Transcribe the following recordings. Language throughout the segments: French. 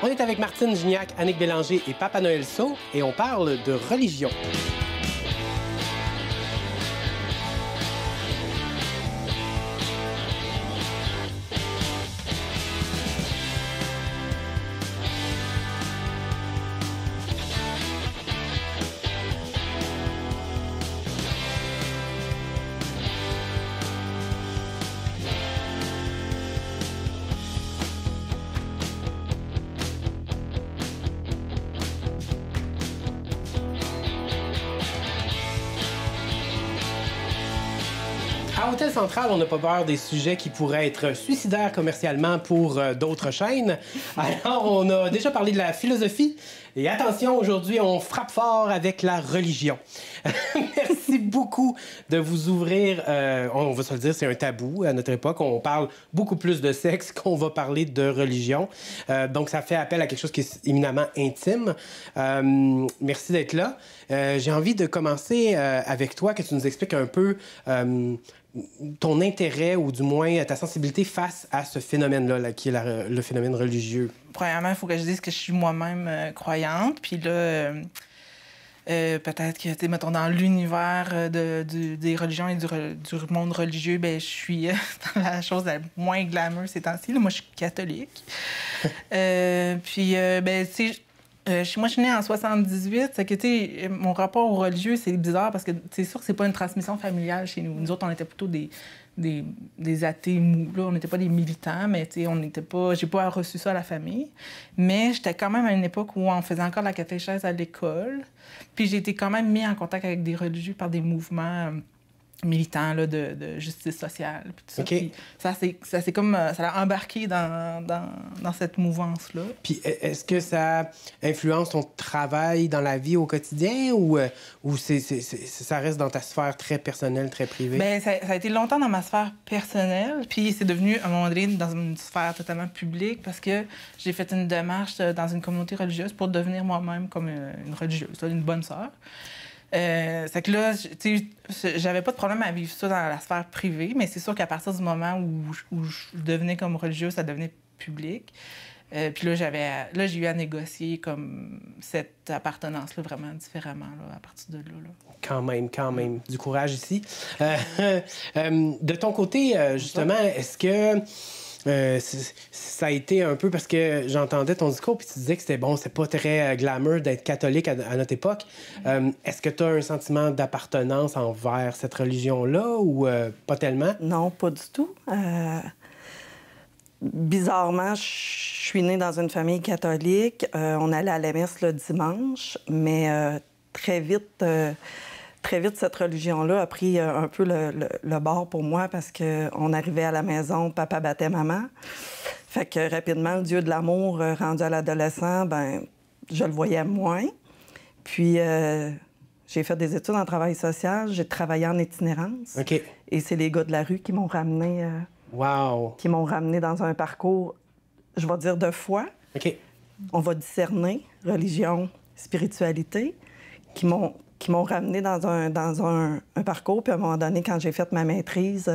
On est avec Martine Gignac, Annick Bélanger et Papa Noël Saut et on parle de religion. À Hôtel Central, on n'a pas peur des sujets qui pourraient être suicidaires commercialement pour d'autres chaînes. Alors, on a déjà parlé de la philosophie. Et attention, aujourd'hui, on frappe fort avec la religion. Merci beaucoup de vous ouvrir. On va se le dire, c'est un tabou à notre époque. On parle beaucoup plus de sexe qu'on va parler de religion. Donc, ça fait appel à quelque chose qui est éminemment intime. Merci d'être là. J'ai envie de commencer avec toi, que tu nous expliques un peu ton intérêt ou du moins ta sensibilité face à ce phénomène-là, là, qui est le phénomène religieux. Premièrement, il faut que je dise que je suis moi-même croyante. Puis là, peut-être que, tu sais, mettons, dans l'univers des religions et du monde religieux, ben je suis dans la chose la moins glamour ces temps-ci. Moi, je suis catholique. Puis, ben, tu sais, moi, je suis née en 78. C'est que, tu sais, mon rapport au religieux, c'est bizarre parce que c'est sûr que c'est pas une transmission familiale chez nous. Nous autres, on était plutôt des athées mous. Là, on n'était pas des militants, mais tu sais, on n'était pas... J'ai pas reçu ça à la famille. Mais j'étais quand même à une époque où on faisait encore de la catéchèse à l'école. Puis j'ai été quand même mis en contact avec des religieux par des mouvements militants là, de justice sociale. Puis tout ça. Okay. Puis ça c'est comme... ça a embarqué dans cette mouvance-là. Puis est-ce que ça influence ton travail dans la vie au quotidien ou ça reste dans ta sphère très personnelle, très privée? Bien, ça a été longtemps dans ma sphère personnelle, puis c'est devenu, à un moment donné, dans une sphère totalement publique parce que j'ai fait une démarche dans une communauté religieuse pour devenir moi-même comme une religieuse, une bonne sœur. C'est que là, tu sais, j'avais pas de problème à vivre ça dans la sphère privée, mais c'est sûr qu'à partir du moment où je devenais comme religieuse, ça devenait public. Puis là, j'ai eu à négocier comme cette appartenance-là vraiment différemment là, à partir de là. Quand même. Du courage ici. De ton côté, justement, est-ce que ça a été un peu parce que j'entendais ton discours puis tu disais que c'était bon, c'est pas très glamour d'être catholique à notre époque. Est-ce que tu as un sentiment d'appartenance envers cette religion-là ou pas tellement? Non, pas du tout. Bizarrement, je suis née dans une famille catholique. On allait à la messe le dimanche, mais très vite, cette religion-là a pris un peu le bord pour moi parce qu'on arrivait à la maison, papa battait maman. Fait que rapidement, le Dieu de l'amour, rendu à l'adolescent, ben je le voyais moins. Puis j'ai fait des études en travail social, j'ai travaillé en itinérance. OK. Et c'est les gars de la rue qui m'ont ramené... Wow! Qui m'ont ramené dans un parcours, je vais dire, de foi. OK. On va discerner religion, spiritualité, qui m'ont ramené dans un parcours. Puis à un moment donné, quand j'ai fait ma maîtrise,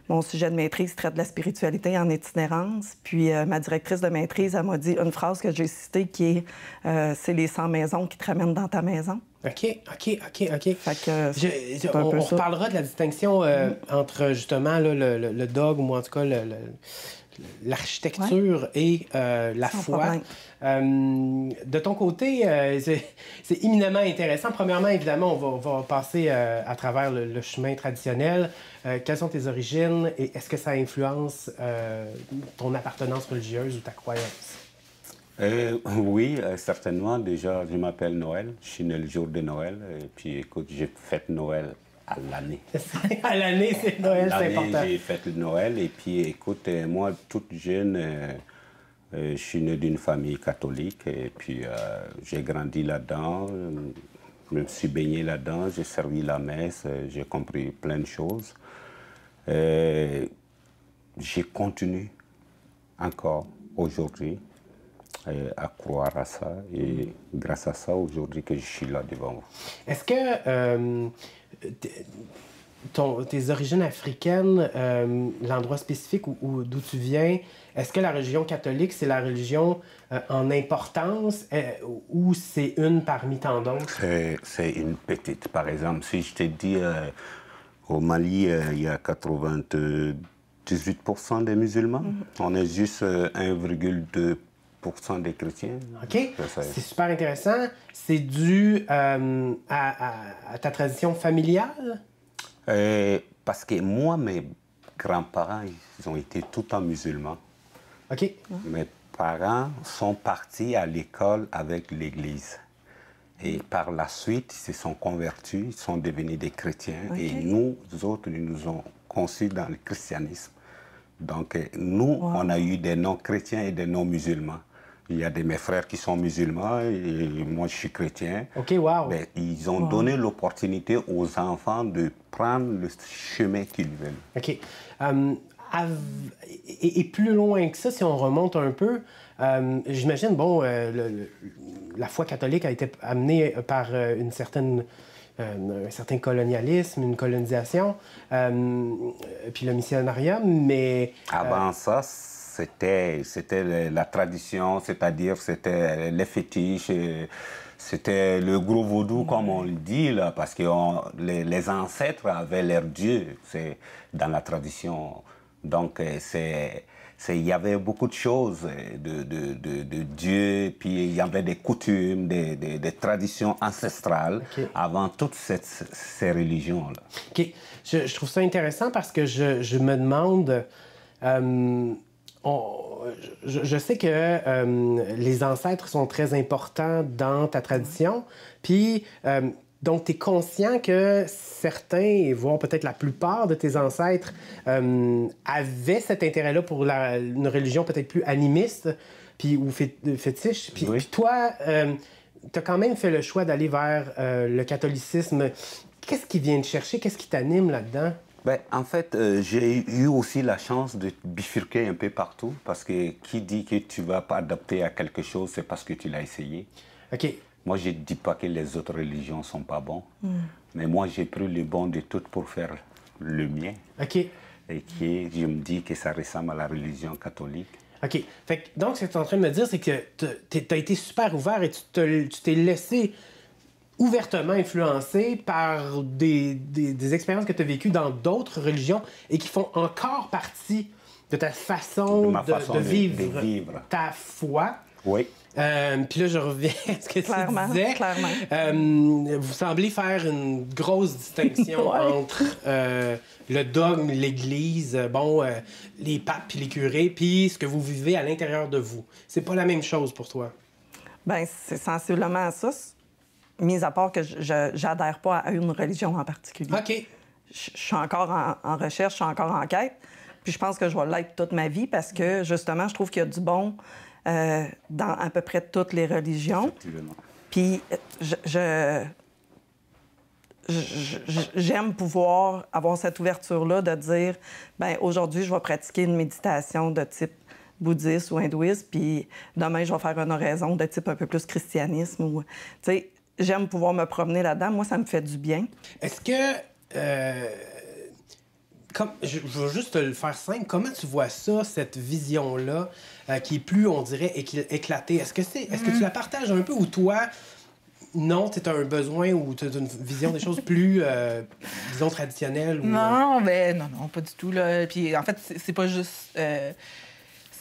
mon sujet de maîtrise traite de la spiritualité en itinérance. Puis ma directrice de maîtrise, elle m'a dit une phrase que j'ai citée qui est c'est les 100 maisons qui te ramènent dans ta maison. OK. Fait que on reparlera de la distinction entre, justement, là, le dogme, ou en tout cas l'architecture et la foi. De ton côté, c'est éminemment intéressant. Premièrement, évidemment, on va passer à travers le chemin traditionnel. Quelles sont tes origines et est-ce que ça influence ton appartenance religieuse ou ta croyance? Oui, certainement. Déjà, je m'appelle Noël. Je suis né le jour de Noël. Et puis, écoute, j'ai fête Noël à l'année. À l'année, c'est Noël, c'est important. J'ai fête Noël. Et puis, écoute, moi, toute jeune, je suis né d'une famille catholique. Et puis, j'ai grandi là-dedans. Je me suis baigné là-dedans. J'ai servi la messe. J'ai compris plein de choses. J'ai continué encore aujourd'hui à croire à ça et grâce à ça aujourd'hui que je suis là devant vous. Est-ce que tes origines africaines, l'endroit spécifique d'où tu viens, est-ce que la religion catholique, c'est la religion en importance ou c'est une parmi tant d'autres? C'est une petite. Par exemple, si je te dis, au Mali, il y a 98% des musulmans. On est juste 1,2% des chrétiens. OK. C'est super intéressant. C'est dû à ta tradition familiale? Parce que moi, mes grands-parents, ils ont été tout le temps musulmans. OK. Mes parents sont partis à l'école avec l'Église. Et par la suite, ils se sont convertis, ils sont devenus des chrétiens. Okay. Et nous autres, ils nous ont conçus dans le christianisme. Donc, nous, on a eu des non-chrétiens et des non-musulmans. Il y a mes frères qui sont musulmans et moi, je suis chrétien. OK, wow. Mais ils ont donné l'opportunité aux enfants de prendre le chemin qu'ils veulent. OK. Et plus loin que ça, si on remonte un peu, j'imagine, bon, la foi catholique a été amenée par un certain colonialisme, une colonisation, puis le missionariat, mais... Avant ça, c'était la tradition, c'est-à-dire c'était les fétiches, c'était le gros vaudou, comme on le dit, là, parce que les ancêtres avaient leur Dieu, c'est dans la tradition. Donc, il y avait beaucoup de choses de Dieu, puis il y avait des coutumes, des traditions ancestrales avant toutes ces religions-là. OK. Je trouve ça intéressant parce que je me demande... je sais que les ancêtres sont très importants dans ta tradition, puis... donc, tu es conscient que certains, voire peut-être la plupart de tes ancêtres, avaient cet intérêt-là pour une religion peut-être plus animiste ou fétiche. Puis toi, tu as quand même fait le choix d'aller vers le catholicisme. Qu'est-ce qui vient te chercher? Qu'est-ce qui t'anime là-dedans? Ben, en fait, j'ai eu aussi la chance de bifurquer un peu partout, parce que qui dit que tu ne vas pas adapter à quelque chose, c'est parce que tu l'as essayé. OK. Moi, je ne dis pas que les autres religions ne sont pas bonnes, mais moi, j'ai pris le bon de toutes pour faire le mien. OK. Et que je me dis que ça ressemble à la religion catholique. OK. Donc, ce que tu es en train de me dire, c'est que tu as été super ouvert et tu t'es laissé ouvertement influencé par des expériences que tu as vécues dans d'autres religions et qui font encore partie de ta façon de vivre ta foi. Oui. Puis là, je reviens à ce que tu disais. Clairement. Vous semblez faire une grosse distinction entre le dogme, l'Église, les papes puis les curés, puis ce que vous vivez à l'intérieur de vous. C'est pas la même chose pour toi? Bien, c'est sensiblement ça, mis à part que je n'adhère pas à une religion en particulier. OK. Je suis encore en recherche, je suis encore en quête, puis je pense que je vais l'être toute ma vie parce que, justement, je trouve qu'il y a du bon... dans à peu près toutes les religions. Puis j'aime pouvoir avoir cette ouverture-là de dire, bien, aujourd'hui, je vais pratiquer une méditation de type bouddhiste ou hindouiste, puis demain, je vais faire une oraison de type un peu plus christianisme. Tu sais, j'aime pouvoir me promener là-dedans. Moi, ça me fait du bien. Est-ce que... je veux juste te le faire simple. Comment tu vois ça, cette vision-là, qui est plus, on dirait, éclatée? Est-ce que tu la partages un peu ou toi, non, tu as un besoin ou tu as une vision des choses plus, disons, traditionnelles? Ou, non, non, pas du tout. Là. Puis en fait, c'est pas juste...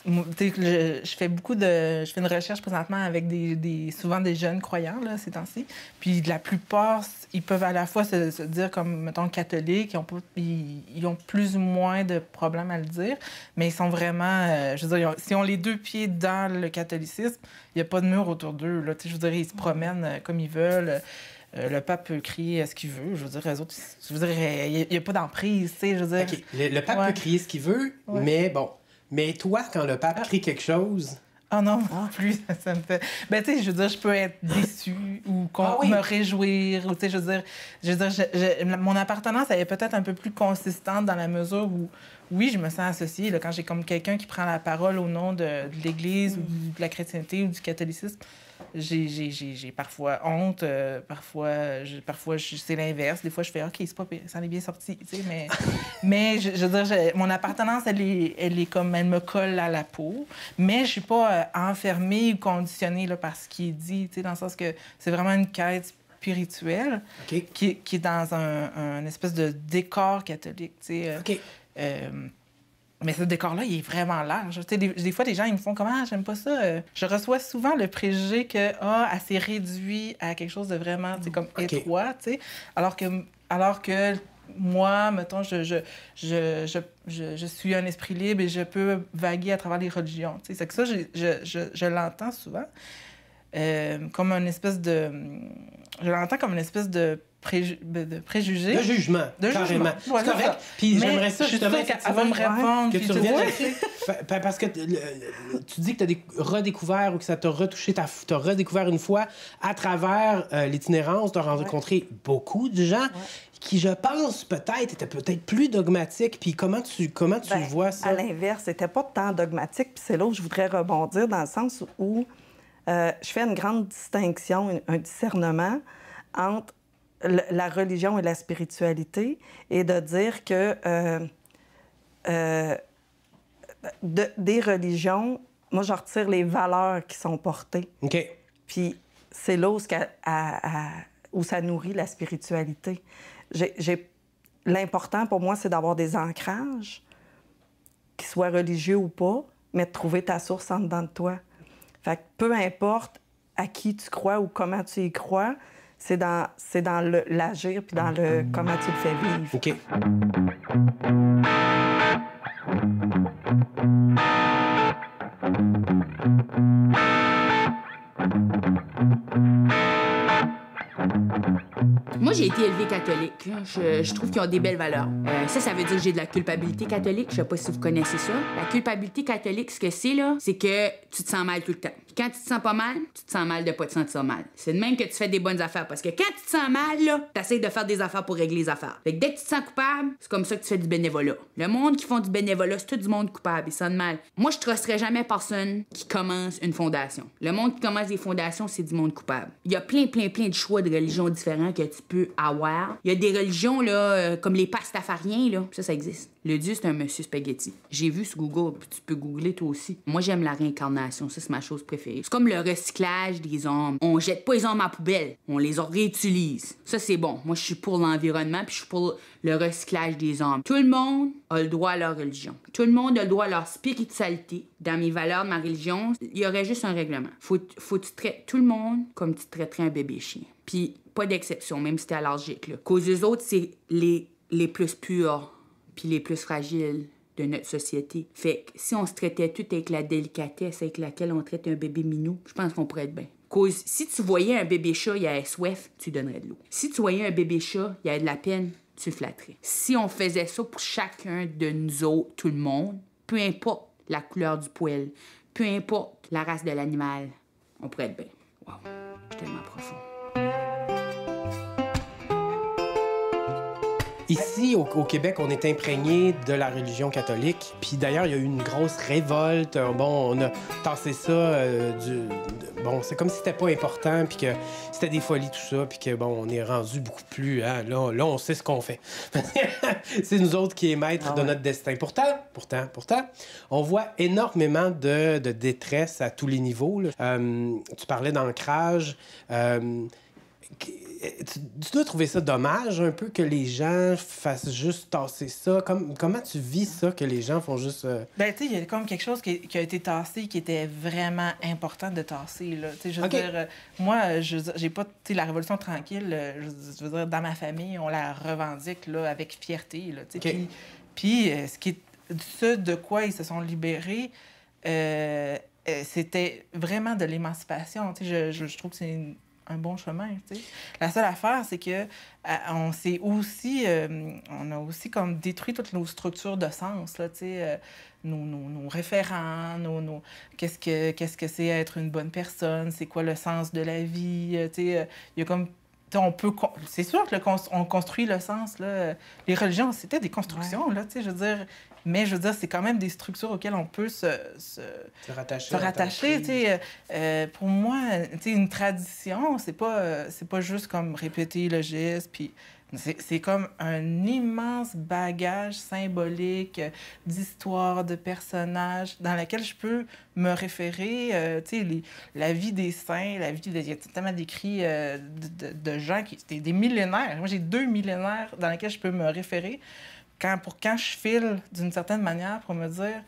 je fais une recherche présentement avec souvent des jeunes croyants là, ces temps-ci. Puis la plupart, ils peuvent à la fois se dire comme, mettons, catholiques, ils ont plus ou moins de problèmes à le dire, mais ils sont vraiment, je veux dire, s'ils ont les deux pieds dans le catholicisme, il n'y a pas de mur autour d'eux. Là, je veux dire, ils se promènent comme ils veulent. Le pape peut crier ce qu'il veut. Je veux dire, les autres, il n'y a pas d'emprise, je veux dire. OK. Le pape peut crier ce qu'il veut, mais bon... Mais toi, quand le pape crie quelque chose... Ah non, plus, ça me fait... Ben, tu sais, je veux dire, je peux être déçue ou me réjouir. Ou, tu sais, je veux dire, mon appartenance, elle est peut-être un peu plus consistante dans la mesure où, oui, je me sens associée. Là, quand j'ai comme quelqu'un qui prend la parole au nom de l'Église ou de la chrétienté ou du catholicisme, j'ai parfois honte, parfois c'est l'inverse. Des fois, je fais OK, c'est pas pire, ça en est bien sorti, tu sais, mais je veux dire, mon appartenance, elle est comme, elle me colle à la peau, mais je suis pas enfermée ou conditionnée là, par ce qui est dit, tu sais, dans le sens que c'est vraiment une quête spirituelle qui est dans un espèce de décor catholique, tu sais. Mais ce décor-là, il est vraiment large. Tu sais, des fois, les gens, ils me font « Comment? J'aime pas ça. » Je reçois souvent le préjugé que « Ah, elle s'est réduite à quelque chose de vraiment, tu sais, comme étroit. » Tu sais, alors que moi, mettons, je suis un esprit libre et je peux vaguer à travers les religions. Tu sais, c'est que ça, je l'entends souvent comme une espèce de... Je l'entends comme une espèce de préjugés. De jugement, carrément. Ouais, c'est correct. Puis j'aimerais ça, justement, qu'elle va me répondre. Que tu reviennes là-dessus. Parce que tu dis que tu as redécouvert ou que ça t'a retouché, tu as redécouvert une fois à travers l'itinérance, tu as rencontré beaucoup de gens qui, je pense, peut-être, étaient peut-être plus dogmatiques. Puis comment tu vois ça? À l'inverse, c'était pas tant dogmatique. Puis c'est là où je voudrais rebondir, dans le sens où je fais une grande distinction, un discernement entre la religion et la spiritualité, et de dire que des religions, moi, je retire les valeurs qui sont portées. OK. Puis c'est là où ça nourrit la spiritualité. L'important pour moi, c'est d'avoir des ancrages, qu'ils soient religieux ou pas, mais de trouver ta source en dedans de toi. Fait que peu importe à qui tu crois ou comment tu y crois, c'est dans l'agir puis dans comment tu le fais vivre. OK. Moi, j'ai été élevée catholique. Je trouve qu'ils ont des belles valeurs. Ça veut dire que j'ai de la culpabilité catholique. Je sais pas si vous connaissez ça. La culpabilité catholique, ce que c'est, là, c'est que tu te sens mal tout le temps. Puis quand tu te sens pas mal, tu te sens mal de pas te sentir mal. C'est de même que tu fais des bonnes affaires. Parce que quand tu te sens mal, là, t'essayes de faire des affaires pour régler les affaires. Fait que dès que tu te sens coupable, c'est comme ça que tu fais du bénévolat. Le monde qui font du bénévolat, c'est tout du monde coupable. Ils se sentent mal. Moi, je trusterais jamais personne qui commence une fondation. Le monde qui commence des fondations, c'est du monde coupable. Il y a plein de choix de religions différents que tu peux avoir. Il y a des religions, là, comme les pastafariens, là. Ça existe. Le Dieu, c'est un monsieur spaghetti. J'ai vu sur Google, puis tu peux googler toi aussi. Moi, j'aime la réincarnation. Ça, c'est ma chose préférée. C'est comme le recyclage des âmes. On jette pas les âmes à la poubelle. On les réutilise. Ça, c'est bon. Moi, je suis pour l'environnement, puis je suis pour le recyclage des âmes. Tout le monde a le droit à leur religion. Tout le monde a le droit à leur spiritualité. Dans mes valeurs de ma religion, il y aurait juste un règlement. Faut que tu traites tout le monde comme tu traiterais un bébé chien. Puis, pas d'exception, même si t'es allergique, là. Cause des autres, c'est les plus purs puis les plus fragiles de notre société. Fait que si on se traitait tout avec la délicatesse avec laquelle on traite un bébé minou, je pense qu'on pourrait être bien. Cause, si tu voyais un bébé chat, il avait soif, tu lui donnerais de l'eau. Si tu voyais un bébé chat, il avait de la peine, tu le flatterais. Si on faisait ça pour chacun de nous autres, tout le monde, peu importe la couleur du poil, peu importe la race de l'animal, on pourrait être bien. Wow, je suis tellement profond. Ici, au Québec, on est imprégné de la religion catholique. Puis d'ailleurs, il y a eu une grosse révolte. Bon, on a tassé ça bon, c'est comme si c'était pas important, puis que c'était des folies, tout ça, puis que, bon, on est rendu beaucoup plus... Hein, là, on sait ce qu'on fait. C'est nous autres qui est maîtres de notre destin. Pourtant, on voit énormément de détresse à tous les niveaux. Tu parlais d'ancrage. Tu dois trouver ça dommage un peu que les gens fassent juste tasser ça. Comment tu vis ça, que les gens font juste... Ben, tu sais, il y a comme quelque chose qui a été tassé qui était vraiment important de tasser, là. Tu sais, je veux dire, moi, j'ai pas... Tu sais, la Révolution tranquille, je veux dire, dans ma famille, on la revendique, là, avec fierté, là, tu sais. Puis, ce de quoi ils se sont libérés, c'était vraiment de l'émancipation. Tu sais, je trouve que c'est un bon chemin, tu sais. La seule affaire, c'est que on a aussi comme détruit toutes nos structures de sens, là, tu sais, nos référents, qu'est-ce que c'est être une bonne personne, c'est quoi le sens de la vie, tu sais, il y a comme c'est sûr que on construit le sens. Là. Les religions, c'était des constructions, là, je veux dire. Mais je veux dire, c'est quand même des structures auxquelles on peut se rattacher. Pour moi, une tradition, c'est pas juste comme répéter le geste, puis c'est comme un immense bagage symbolique d'histoire, de personnages, dans laquelle je peux me référer. La vie des saints, il y a tellement d'écrits de gens des millénaires. Moi, j'ai 2 millénaires dans lesquels je peux me référer. Quand je file d'une certaine manière pour me dire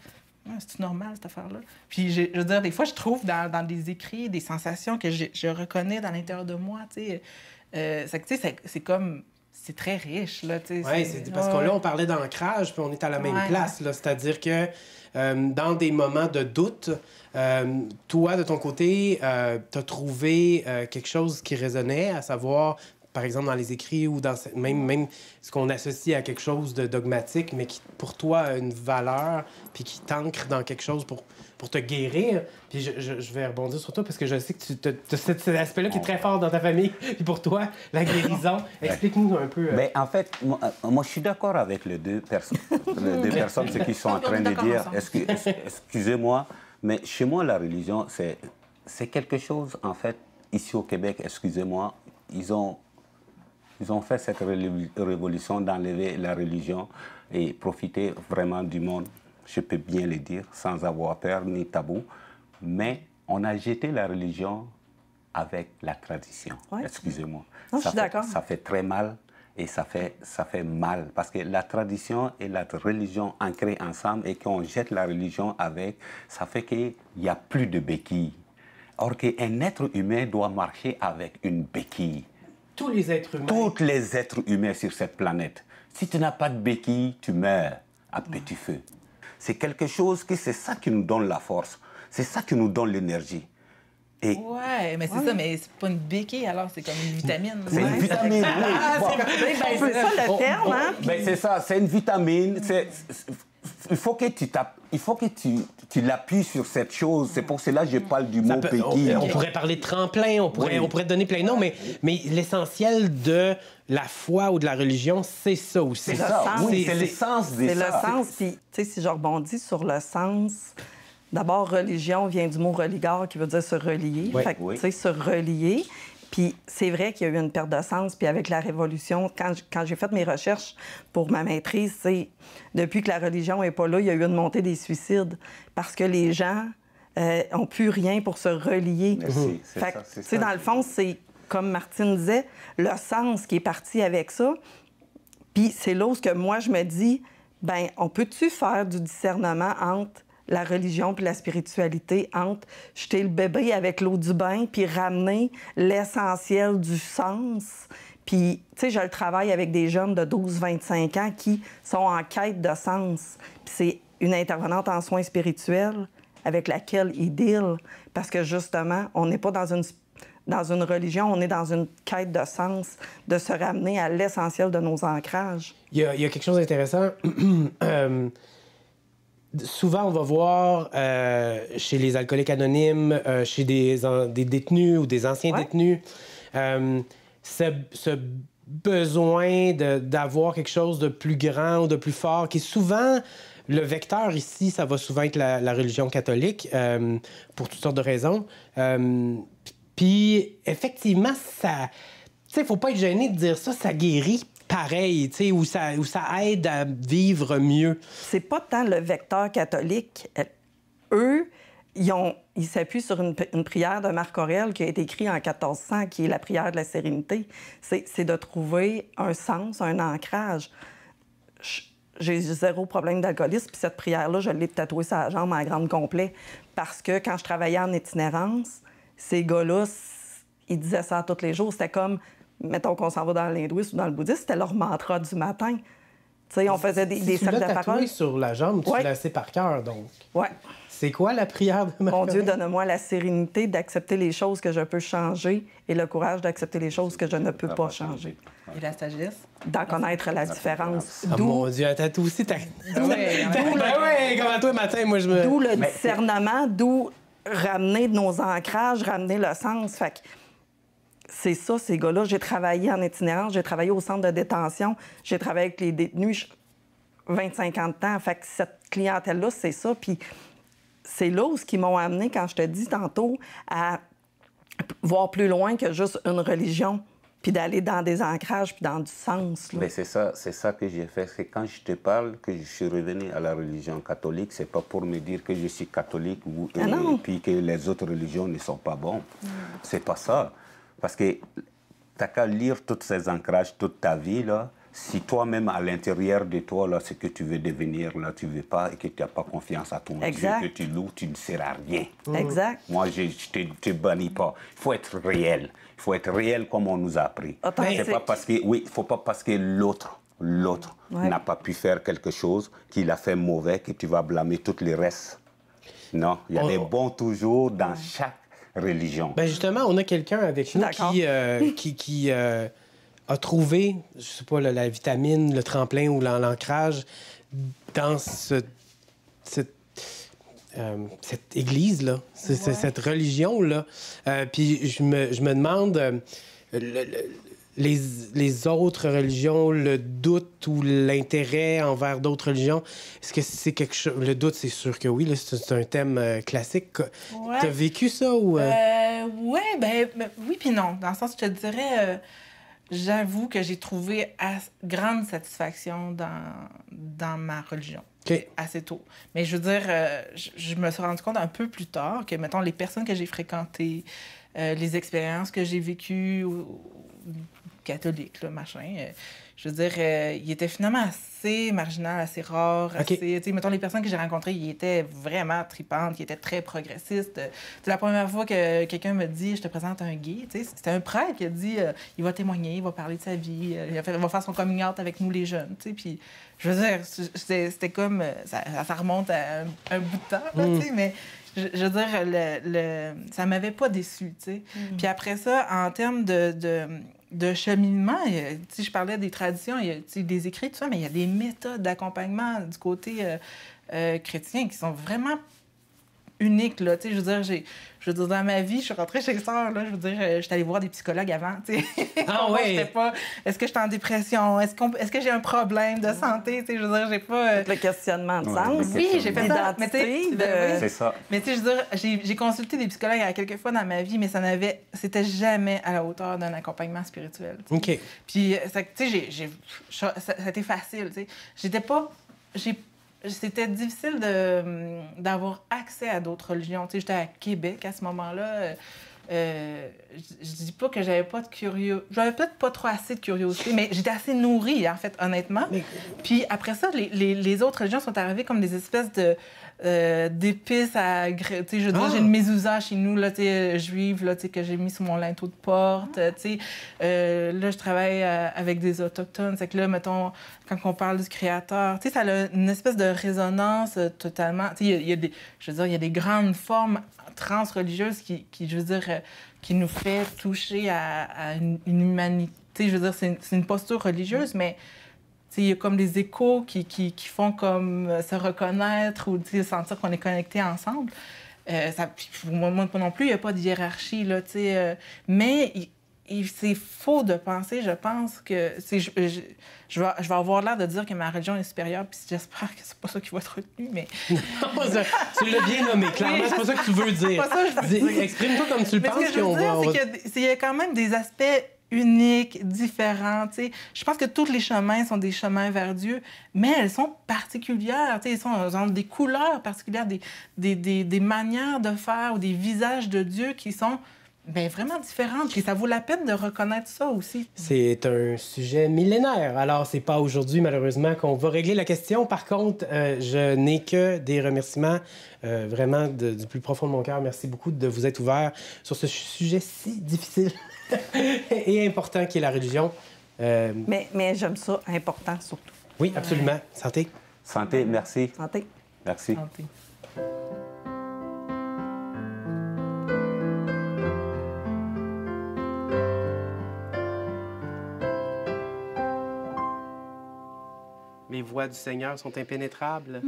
c'est-tu normal, cette affaire-là? Puis, je veux dire, des fois, je trouve dans des écrits des sensations que je reconnais dans l'intérieur de moi, c'est comme... C'est très riche, là, tu sais. Oui, parce que là, on parlait d'ancrage, puis on est à la même place, là. C'est-à-dire que dans des moments de doute, toi, de ton côté, tu as trouvé quelque chose qui résonnait, à savoir... par exemple, dans les écrits ou dans même ce qu'on associe à quelque chose de dogmatique, mais qui, pour toi, a une valeur, puis qui t'ancre dans quelque chose pour te guérir. Puis je vais rebondir sur toi, parce que je sais que tu as cet aspect-là qui est très fort dans ta famille. Puis pour toi, la guérison. Explique-nous un peu. Ben, en fait, moi, je suis d'accord avec les deux personnes, ce qu'ils sont en train de dire. Excusez-moi, mais chez moi, la religion, c'est quelque chose, en fait, ici au Québec, excusez-moi, ils ont fait cette révolution d'enlever la religion et profiter vraiment du monde, je peux bien le dire, sans avoir peur ni tabou. Mais on a jeté la religion avec la tradition. Ouais. Excusez-moi. Non, je suis d'accord. Ça fait très mal et ça fait mal. Parce que la tradition et la religion ancrées ensemble et qu'on jette la religion avec, ça fait qu'il n'y a plus de béquilles. Or qu'un être humain doit marcher avec une béquille. Tous les êtres humains. Tous les êtres humains sur cette planète. Si tu n'as pas de béquille, tu meurs à petit feu. C'est quelque chose c'est ça qui nous donne la force. C'est ça qui nous donne l'énergie. Oui, mais c'est ça, mais c'est pas une béquille, alors c'est comme une vitamine. C'est une vitamine, oui. C'est ça le terme, hein? C'est ça, c'est une vitamine. Il faut que tu l'appuies sur cette chose. C'est pour cela que je parle du mot béquille. On pourrait parler de tremplin, on pourrait donner plein de noms, mais l'essentiel de la foi ou de la religion, c'est ça aussi. C'est ça, oui, c'est l'essence de ça. C'est le sens, puis tu sais, si je rebondis sur le sens... D'abord, religion vient du mot religare, qui veut dire se relier. Oui, fait que, tu sais, se relier. Puis c'est vrai qu'il y a eu une perte de sens. Puis avec la Révolution, quand j'ai fait mes recherches pour ma maîtrise, depuis que la religion n'est pas là, il y a eu une montée des suicides. Parce que les gens n'ont plus rien pour se relier. Fait que, tu sais, dans le fond, c'est, comme Martine disait, le sens qui est parti avec ça. Puis c'est là où moi, je me dis, bien, on peut-tu faire du discernement entre la religion puis la spiritualité, entre jeter le bébé avec l'eau du bain puis ramener l'essentiel du sens. Puis, tu sais, je le travaille avec des jeunes de 12-25 ans qui sont en quête de sens. Puis c'est une intervenante en soins spirituels avec laquelle ils deal parce que, justement, on n'est pas dans une religion, on est dans une quête de sens, de se ramener à l'essentiel de nos ancrages. Il y a quelque chose d'intéressant. Souvent, on va voir chez les alcooliques anonymes, chez des détenus ou des anciens détenus, ce besoin d'avoir quelque chose de plus grand ou de plus fort, qui est souvent... Le vecteur ici, ça va souvent être la religion catholique, pour toutes sortes de raisons. Puis, effectivement, ça... Tu sais, il ne faut pas être gêné de dire ça, ça guérit pareil, tu sais, où ça aide à vivre mieux. C'est pas tant le vecteur catholique. Eux, ils s'appuient sur une prière de Marc Aurèle qui a été écrite en 1400, qui est la prière de la sérénité. C'est de trouver un sens, un ancrage. J'ai zéro problème d'alcoolisme, puis cette prière-là, je l'ai tatouée sur la jambe en grande complet. Parce que quand je travaillais en itinérance, ces gars-là, ils disaient ça tous les jours. C'était comme... Mettons qu'on s'en va dans l'hindouisme ou dans le bouddhisme, c'était leur mantra du matin. Tu sais, on faisait des cercles de parole. Sur la jambe, tu l'as sais par cœur, donc. Oui. C'est quoi la prière de Marc Mon Dieu, Aurèle? donne-moi la sérénité d'accepter les choses que je peux changer et le courage d'accepter les choses que je ne peux pas changer. Et la sagesse? D'en connaître la différence. Oh mon Dieu, attends, toi aussi, t'as... Oui, comme à toi, matin, moi, je me... D'où le discernement, d'où ramener nos ancrages, ramener le sens. Fait que c'est ça, ces gars-là. J'ai travaillé en itinérance, j'ai travaillé au centre de détention, j'ai travaillé avec les détenus 25 ans de temps. Fait que cette clientèle-là, c'est ça. Puis c'est là où ce qu'ils m'ont amené, quand je te dis tantôt, à voir plus loin que juste une religion, puis d'aller dans des ancrages, puis dans du sens. Là. Mais c'est ça que j'ai fait. C'est quand je te parle que je suis revenu à la religion catholique, c'est pas pour me dire que je suis catholique et puis que les autres religions ne sont pas bonnes. C'est pas ça. Parce que t'as qu'à lire tous ces ancrages toute ta vie, là. Si toi-même, à l'intérieur de toi, là, ce que tu veux devenir, là, tu ne veux pas et que tu n'as pas confiance à ton Dieu, que tu loues, tu ne seras rien. Exact. Moi, je ne te bannis pas. Il faut être réel. Il faut être réel comme on nous a appris. C'est pas parce que, oui, il ne faut pas parce que l'autre n'a pas pu faire quelque chose, qu'il a fait mauvais, que tu vas blâmer tous les restes. Non, il y a des bons toujours dans chaque religion. Ben justement, on a quelqu'un avec nous qui a trouvé, je sais pas, la vitamine, le tremplin ou l'ancrage dans cette église-là, cette religion-là. Puis je me demande, les autres religions, le doute ou l'intérêt envers d'autres religions, est-ce que c'est quelque chose... Le doute, c'est sûr que oui, là, c'est un thème classique. Ouais. T'as vécu ça ou... Oui, oui puis non. Dans le sens, je te dirais... J'avoue que j'ai trouvé grande satisfaction dans ma religion. Okay. Assez tôt. Mais je veux dire, je me suis rendu compte un peu plus tard que, mettons, les personnes que j'ai fréquentées, les expériences que j'ai vécues catholiques, là, machin, je veux dire, il était finalement assez marginal, assez rare. Okay. Tu sais, mettons, les personnes que j'ai rencontrées, ils étaient vraiment tripantes, ils étaient très progressistes. C'est la première fois que quelqu'un me dit « Je te présente un gay », tu sais, c'était un prêtre qui a dit il va témoigner, il va parler de sa vie, il va faire son coming out avec nous, les jeunes, tu sais, puis je veux dire, c'était comme... Ça remonte à un bout de temps, là, tu sais, mais... Je veux dire, ça m'avait pas déçue, tu sais. Puis après ça, en termes de cheminement, tu sais, je parlais des traditions, il y a des écrits, tout ça, mais il y a des méthodes d'accompagnement du côté chrétien qui sont vraiment uniques, là. Tu sais, je veux dire, dans ma vie, je suis rentrée chez Sœur, là, je veux dire, je suis allée voir des psychologues avant, tu sais. Ah oui? Est-ce que je suis en dépression? Est-ce que j'ai un problème de santé? Tu sais, je veux dire, j'ai pas... Le questionnement de sens. Oui, j'ai fait ça. Mais c'est ça. Mais tu sais, je veux dire, j'ai consulté des psychologues quelques fois dans ma vie, mais c'était jamais à la hauteur d'un accompagnement spirituel. T'sais. OK. Puis, tu sais, ça a été facile, tu sais. C'était difficile d'avoir accès à d'autres religions. Tu sais, j'étais à Québec à ce moment-là. Je dis pas que j'avais pas de curiosité. J'avais peut-être pas trop assez de curiosité, mais j'étais assez nourrie, en fait, honnêtement. Puis après ça, les autres religions sont arrivées comme des espèces d'épices à... Tu sais, je veux dire, j'ai une mezouza chez nous, là, tu sais, juive, là, tu sais, que j'ai mis sur mon linteau de porte, tu sais. Là, je travaille avec des Autochtones. C'est que là, mettons, quand on parle du Créateur, tu sais, ça a une espèce de résonance totalement... Tu sais, je veux dire, il y a des grandes formes transreligieuses qui, je veux dire, qui nous fait toucher à une humanité. Je veux dire, c'est une posture religieuse, mais il y a comme des échos qui font comme se reconnaître ou sentir qu'on est connectés ensemble. Moi non plus, il n'y a pas de hiérarchie, là, mais c'est faux de penser, je pense, que... Je vais avoir l'air de dire que ma religion est supérieure, puis j'espère que c'est pas ça qui va être retenu, mais... Tu l'as bien nommé, clairement, c'est pas ça que tu veux dire. C'est pas ça que je veux dire. Exprime-toi comme tu le penses. Mais ce que je veux dire, c'est qu'il y a quand même des aspects uniques, différents, tu sais. Je pense que tous les chemins sont des chemins vers Dieu, mais elles sont particulières, tu sais, elles ont des couleurs particulières, des manières de faire ou des visages de Dieu qui sont... Bien, vraiment différente. Et ça vaut la peine de reconnaître ça aussi. C'est un sujet millénaire. Alors, c'est pas aujourd'hui, malheureusement, qu'on va régler la question. Par contre, je n'ai que des remerciements vraiment du plus profond de mon cœur. Merci beaucoup de vous être ouvert sur ce sujet si difficile et important qui est la religion. Mais j'aime ça, important surtout. Oui, absolument. Santé. Santé, merci. Santé. Merci. Santé. Les voies du Seigneur sont impénétrables.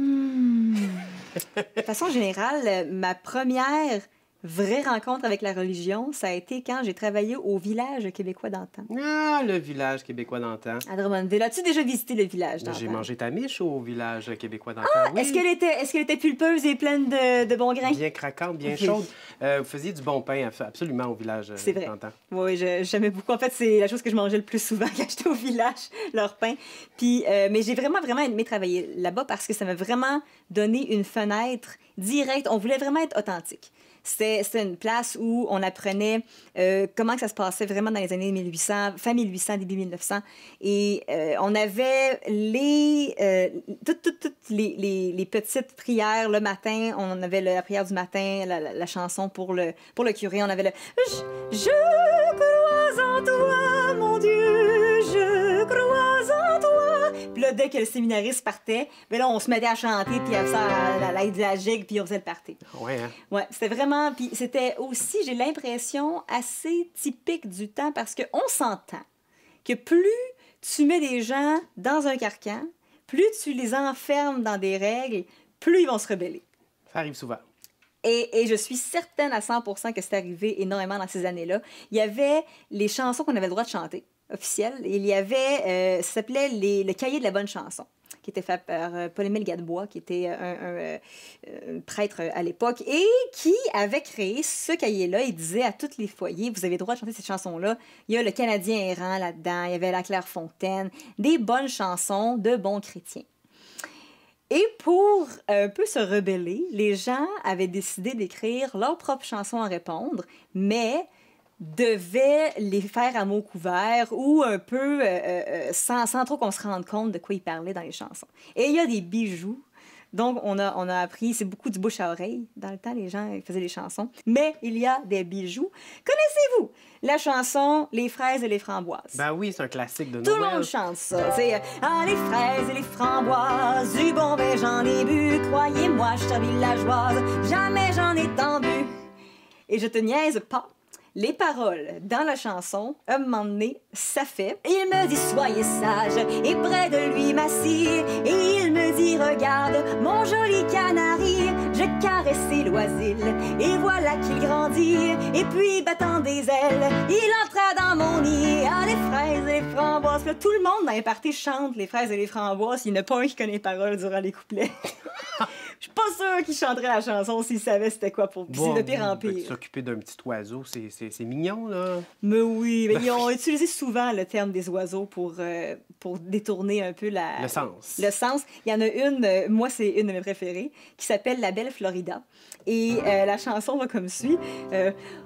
De façon générale, ma première vraie rencontre avec la religion, ça a été quand j'ai travaillé au village québécois d'antan. Ah, le village québécois d'antan. À Drummondville. As-tu déjà visité le village d'antan? J'ai mangé ta miche au village québécois d'antan. Ah, oui. est-ce qu'elle était pulpeuse et pleine de bons grains? Bien craquante, bien Oui. chaude. Vous faisiez du bon pain, absolument, au village C'est vrai. d'antan. Oui, j'aimais beaucoup. En fait, c'est la chose que je mangeais le plus souvent quand j'étais au village, leur pain. Puis, mais j'ai vraiment aimé travailler là-bas parce que ça m'a vraiment donné une fenêtre directe. On voulait vraiment être authentique. C'était une place où on apprenait comment que ça se passait vraiment dans les années 1800, fin 1800, début 1900. Et on avait toutes les petites prières le matin. On avait la prière du matin, la chanson pour le curé. On avait le « Je crois en toi, mon Dieu, je crois en toi ». Puis là, dès que le séminariste partait, ben là, on se mettait à chanter, puis à faire la gigue, puis on faisait le party. Ouais, hein? Ouais, c'était vraiment... Puis c'était aussi, j'ai l'impression, assez typique du temps, parce qu'on s'entend que plus tu mets des gens dans un carcan, plus tu les enfermes dans des règles, plus ils vont se rebeller. Ça arrive souvent. Et je suis certaine à 100% que c'est arrivé énormément dans ces années-là. Il y avait les chansons qu'on avait le droit de chanter, officielles. Il y avait, ça s'appelait le cahier de la bonne chanson, qui était fait par Paul-Émile Gadebois, qui était un prêtre à l'époque, et qui avait créé ce cahier-là. Il disait à tous les foyers, vous avez le droit de chanter cette chanson-là. Il y a le Canadien errant là-dedans, il y avait la Clairefontaine, des bonnes chansons de bons chrétiens. Et pour un peu se rebeller, les gens avaient décidé d'écrire leurs propres chansons à répondre, mais devaient les faire à mots couverts ou un peu sans trop qu'on se rende compte de quoi ils parlaient dans les chansons. Et il y a des bijoux. Donc, on a appris, c'est beaucoup du bouche à oreille. Dans le temps, les gens faisaient des chansons. Mais il y a des bijoux. Connaissez-vous la chanson « Les fraises et les framboises » ? Ben oui, c'est un classique de Noël. Tout le monde chante ça. C'est ah, les fraises et les framboises, du bon vin j'en ai bu. Croyez-moi, je suis villageoise, jamais j'en ai tant bu. Et je te niaise pas. Les paroles dans la chanson, un moment donné, ça fait. Il me dit soyez sage et près de lui m'assis. Et il me dit regarde mon joli canari. Je caressais l'oisille et voilà qu'il grandit. Et puis battant des ailes, il entra dans mon nid. Ah, les fraises et les framboises. Là, tout le monde dans les parties chante les fraises et les framboises. Il n'y en a pas un qui connaît les paroles durant les couplets. Je suis pas sûre qu'il chanterait la chanson s'il savait c'était quoi pour... Puis c'est de pire en pire. S'occuper d'un petit oiseau, c'est mignon, là. Mais oui, mais ils ont utilisé souvent le terme des oiseaux pour détourner un peu le sens. Le sens. Il y en a une, moi c'est une de mes préférées, qui s'appelle La Belle Florida. Et la chanson va comme suit.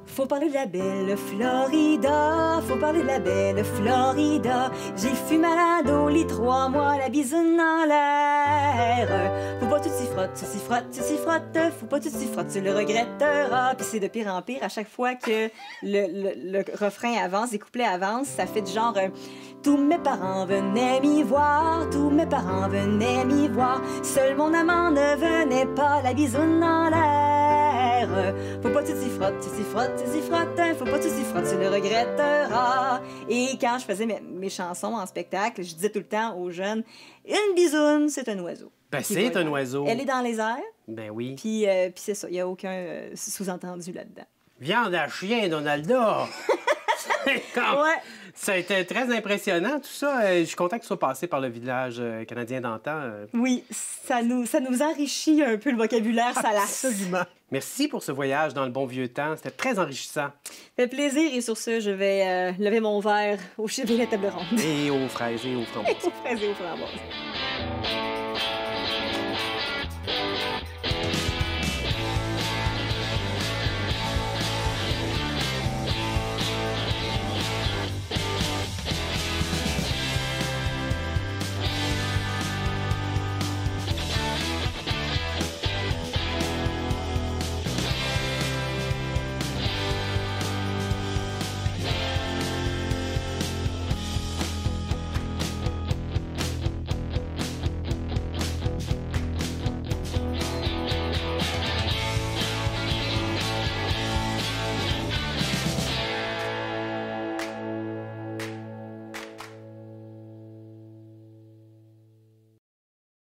Faut parler de la belle Florida, faut parler de la belle Florida. J'ai fui malade au lit 3 mois, la bisoune en l'air. Faut pas tout s'y frotte, tu s'y frotte, tu s'y frottes. Faut pas tout s'y frotte, tu le regretteras. Puis c'est de pire en pire. À chaque fois que le refrain avance, les couplets avancent, ça fait du genre... tous mes parents venaient m'y voir, tous mes parents venaient m'y voir. Seul mon amant ne venait pas, la bisoune en l'air. Faut pas tu t'y frottes, tu t'y frottes, tu t'y frottes. Faut pas tu t'y frottes, tu le regretteras. Et quand je faisais mes chansons en spectacle, je disais tout le temps aux jeunes, une bisoune, c'est un oiseau. Ben, c'est un oiseau. Elle est dans les airs. Ben oui. Puis c'est ça, il n'y a aucun sous-entendu là-dedans. Viande à chien, Donalda! Ouais. Ça a été très impressionnant, tout ça. Je suis content que tu sois passé par le village canadien d'antan. Oui, ça nous enrichit un peu le vocabulaire, ça lasse. Absolument. Merci pour ce voyage dans le bon vieux temps. C'était très enrichissant. Ça fait plaisir et sur ce, je vais lever mon verre au chevet de la table ronde. Et aux fraises et aux framboises. Aux fraises et aux framboises.